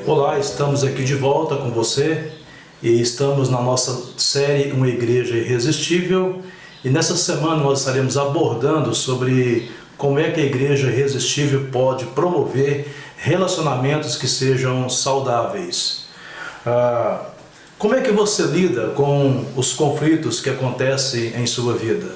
Olá, estamos aqui de volta com você e estamos na nossa série Uma Igreja Irresistível, e nessa semana nós estaremos abordando sobre como é que a Igreja Irresistível pode promover relacionamentos que sejam saudáveis. Como é que você lida com os conflitos que acontecem em sua vida?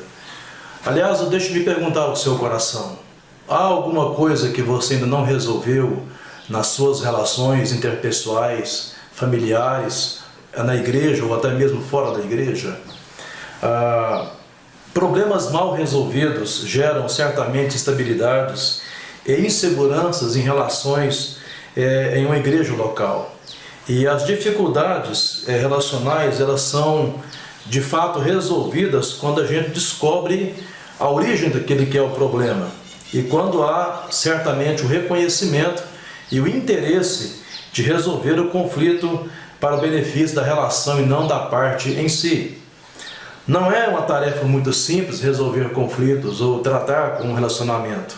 Aliás, deixe-me perguntar ao seu coração: há alguma coisa que você ainda não resolveu nas suas relações interpessoais, familiares, na igreja ou até mesmo fora da igreja? Problemas mal resolvidos geram certamente instabilidades e inseguranças em relações em uma igreja local. E as dificuldades relacionais, elas são de fato resolvidas quando a gente descobre a origem daquele que é o problema. E quando há certamente o reconhecimento e o interesse de resolver o conflito para o benefício da relação e não da parte em si. Não é uma tarefa muito simples resolver conflitos ou tratar com um relacionamento.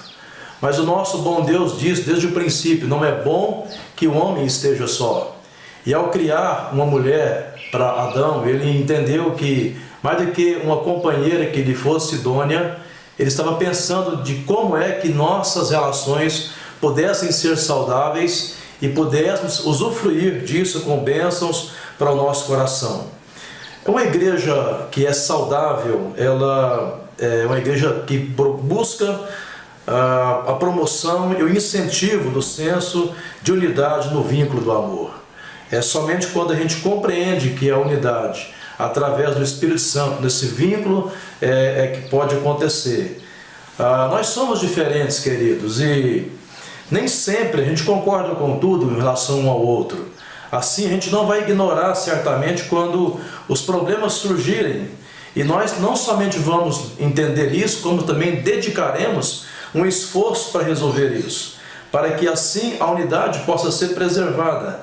Mas o nosso bom Deus diz desde o princípio: não é bom que o homem esteja só. E ao criar uma mulher para Adão, ele entendeu que, mais do que uma companheira que lhe fosse idônea, ele estava pensando de como é que nossas relações pudessem ser saudáveis e pudéssemos usufruir disso com bênçãos para o nosso coração. Uma igreja que é saudável, ela é uma igreja que busca a promoção e o incentivo do senso de unidade no vínculo do amor. É somente quando a gente compreende que a unidade, através do Espírito Santo, nesse vínculo, é que pode acontecer. Nós somos diferentes, queridos, e nem sempre a gente concorda com tudo em relação um ao outro. Assim, a gente não vai ignorar certamente quando os problemas surgirem. E nós não somente vamos entender isso, como também dedicaremos um esforço para resolver isso, para que assim a unidade possa ser preservada.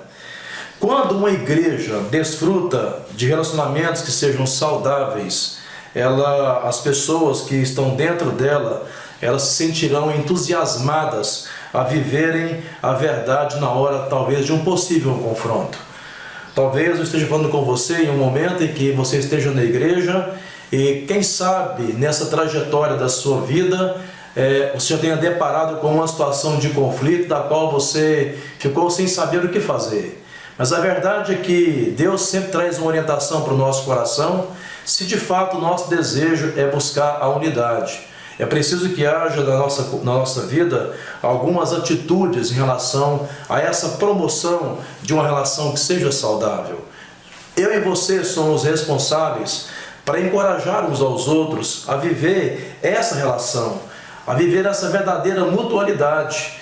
Quando uma igreja desfruta de relacionamentos que sejam saudáveis, as pessoas que estão dentro dela, elas se sentirão entusiasmadas a viverem a verdade na hora, talvez, de um possível confronto. Talvez eu esteja falando com você em um momento em que você esteja na igreja e, quem sabe, nessa trajetória da sua vida, você já tenha deparado com uma situação de conflito da qual você ficou sem saber o que fazer. Mas a verdade é que Deus sempre traz uma orientação para o nosso coração, se de fato o nosso desejo é buscar a unidade. É preciso que haja na nossa vida algumas atitudes em relação a essa promoção de uma relação que seja saudável. Eu e você somos responsáveis para encorajar uns aos outros a viver essa relação, a viver essa verdadeira mutualidade.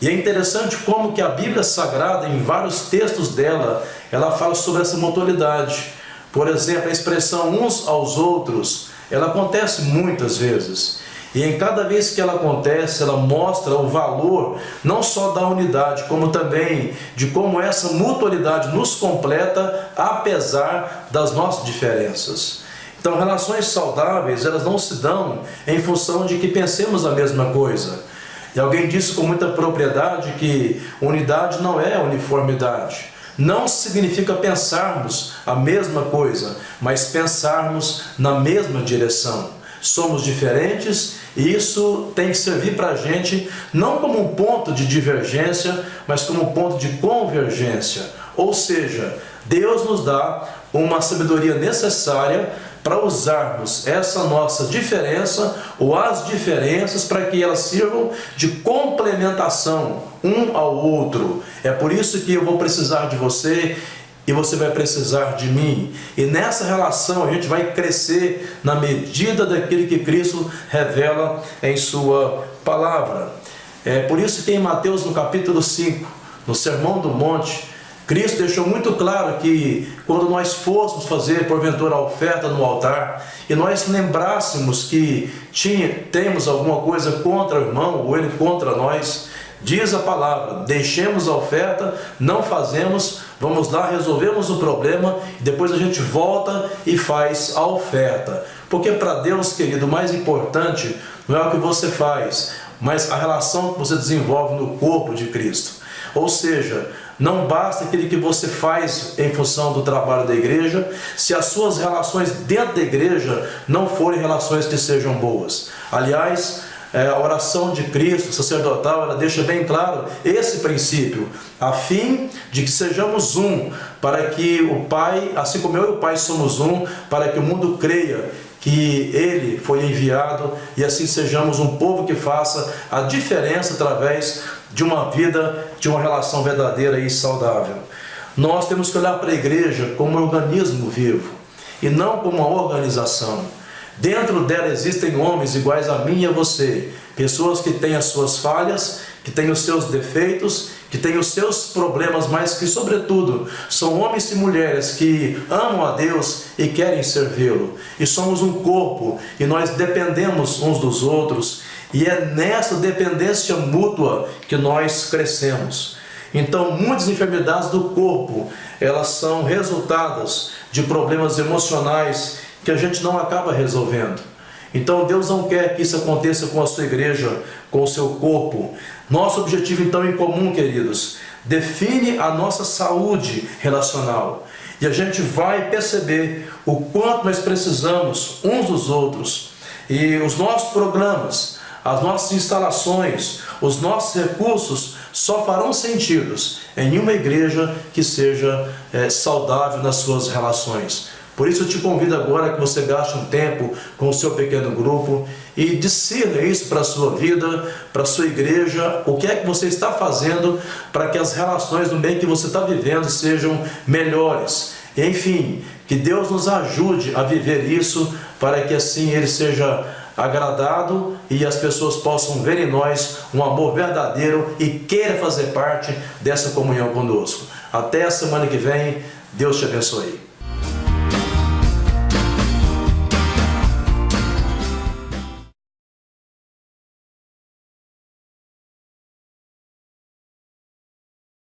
E é interessante como que a Bíblia Sagrada, em vários textos dela, ela fala sobre essa mutualidade. Por exemplo, a expressão uns aos outros, ela acontece muitas vezes. E em cada vez que ela acontece, ela mostra o valor não só da unidade, como também de como essa mutualidade nos completa, apesar das nossas diferenças. Então, relações saudáveis, elas não se dão em função de que pensemos a mesma coisa. E alguém disse com muita propriedade que unidade não é uniformidade. Não significa pensarmos a mesma coisa, mas pensarmos na mesma direção. Somos diferentes e isso tem que servir para a gente não como um ponto de divergência, mas como um ponto de convergência. Ou seja, Deus nos dá uma sabedoria necessária para usarmos essa nossa diferença ou as diferenças para que elas sirvam de complementação um ao outro. É por isso que eu vou precisar de você e você vai precisar de mim. E nessa relação a gente vai crescer na medida daquilo que Cristo revela em sua palavra. É por isso que em Mateus, no capítulo 5, no Sermão do Monte, Cristo deixou muito claro que quando nós fôssemos fazer, porventura, a oferta no altar, e nós lembrássemos que temos alguma coisa contra o irmão, ou ele contra nós, diz a palavra: deixemos a oferta, não fazemos, vamos lá, resolvemos o problema, e depois a gente volta e faz a oferta. Porque para Deus, querido, o mais importante não é o que você faz, mas a relação que você desenvolve no corpo de Cristo. Ou seja, não basta aquilo que você faz em função do trabalho da igreja, se as suas relações dentro da igreja não forem relações que sejam boas. Aliás, a oração de Cristo sacerdotal, ela deixa bem claro esse princípio, a fim de que sejamos um, para que o Pai, assim como eu e o Pai somos um, para que o mundo creia que Ele foi enviado e assim sejamos um povo que faça a diferença através de uma vida, de uma relação verdadeira e saudável. Nós temos que olhar para a igreja como um organismo vivo e não como uma organização. Dentro dela existem homens iguais a mim e a você, pessoas que têm as suas falhas, que têm os seus defeitos, que têm os seus problemas, mas que, sobretudo, são homens e mulheres que amam a Deus e querem servi-lo. E somos um corpo, e nós dependemos uns dos outros, e é nessa dependência mútua que nós crescemos. Então, muitas enfermidades do corpo, elas são resultados de problemas emocionais que a gente não acaba resolvendo. Então Deus não quer que isso aconteça com a sua igreja, com o seu corpo. Nosso objetivo então em comum, queridos, define a nossa saúde relacional. E a gente vai perceber o quanto nós precisamos uns dos outros. E os nossos programas, as nossas instalações, os nossos recursos só farão sentido em uma igreja que seja saudável nas suas relações. Por isso eu te convido agora que você gaste um tempo com o seu pequeno grupo e discirna isso para a sua vida, para a sua igreja, o que é que você está fazendo para que as relações no meio que você está vivendo sejam melhores. Enfim, que Deus nos ajude a viver isso para que assim Ele seja agradado e as pessoas possam ver em nós um amor verdadeiro e queira fazer parte dessa comunhão conosco. Até a semana que vem, Deus te abençoe.